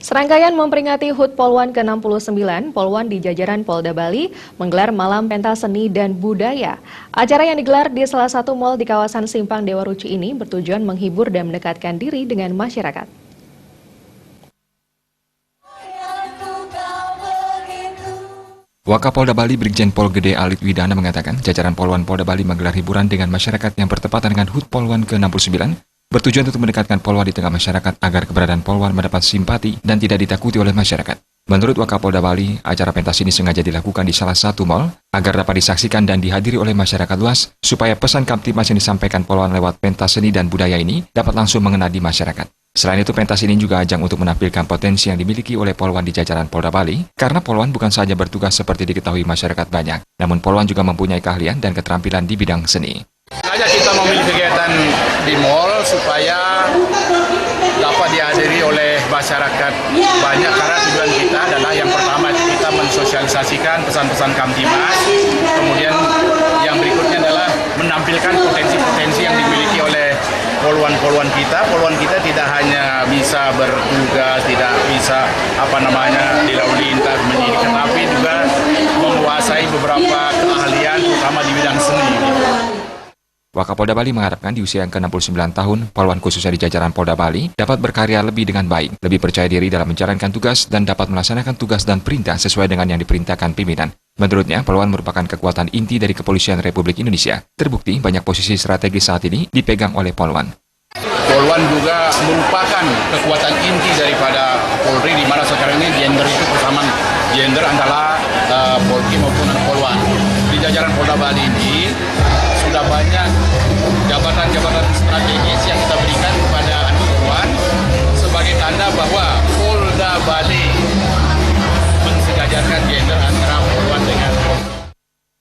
Serangkaian memperingati HUT Polwan ke-69, Polwan di jajaran Polda Bali menggelar malam pentas seni dan budaya. Acara yang digelar di salah satu mal di kawasan Simpang Dewa Ruci ini bertujuan menghibur dan mendekatkan diri dengan masyarakat. Wakapolda Bali Brigjen Pol Gede Alit Widana mengatakan jajaran Polwan Polda Bali menggelar hiburan dengan masyarakat yang bertepatan dengan HUT Polwan ke-69 bertujuan untuk mendekatkan Polwan di tengah masyarakat agar keberadaan Polwan mendapat simpati dan tidak ditakuti oleh masyarakat. Menurut Wakapolda Bali, acara pentas ini sengaja dilakukan di salah satu mal agar dapat disaksikan dan dihadiri oleh masyarakat luas supaya pesan Kamtibmas yang disampaikan Polwan lewat pentas seni dan budaya ini dapat langsung mengena di masyarakat. Selain itu, pentas ini juga ajang untuk menampilkan potensi yang dimiliki oleh Polwan di jajaran Polda Bali, karena Polwan bukan saja bertugas seperti diketahui masyarakat banyak, namun Polwan juga mempunyai keahlian dan keterampilan di bidang seni. Sengaja kita memilih kegiatan di mal supaya dapat dihadiri oleh masyarakat banyak, karena tujuan kita adalah yang pertama kita mensosialisasikan pesan-pesan Kamtibmas, kemudian yang berikutnya adalah menampilkan potensi-potensi yang dimiliki oleh Polwan kita. Polwan kita tidak hanya bisa bertugas, tidak bisa di lalu lintas menyidik, tetapi juga menguasai beberapa keahlian terutama di bidang seni. Wakapolda Bali mengharapkan di usia yang ke-69 tahun, Polwan khususnya di jajaran Polda Bali dapat berkarya lebih dengan baik, lebih percaya diri dalam menjalankan tugas dan dapat melaksanakan tugas dan perintah sesuai dengan yang diperintahkan pimpinan. Menurutnya, Polwan merupakan kekuatan inti dari Kepolisian Republik Indonesia. Terbukti banyak posisi strategis saat ini dipegang oleh Polwan. Polwan juga merupakan kekuatan inti daripada Polri, di mana sekarang ini gender itu persamaan gender antara Polri maupun Polwan. Di jajaran Polda Bali ini sudah banyak jabatan-jabatan strategis yang kita berikan kepada Polwan sebagai tanda bahwa Polda Bali mensejajarkan gender antara Polwan dengan Polri.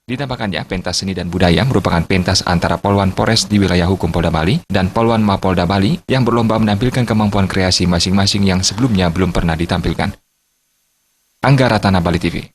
Ditambahkannya, pentas seni dan budaya merupakan pentas antara Polwan Polres di wilayah hukum Polda Bali dan Polwan Mapolda Bali yang berlomba menampilkan kemampuan kreasi masing-masing yang sebelumnya belum pernah ditampilkan. Angga Ratana, Bali TV.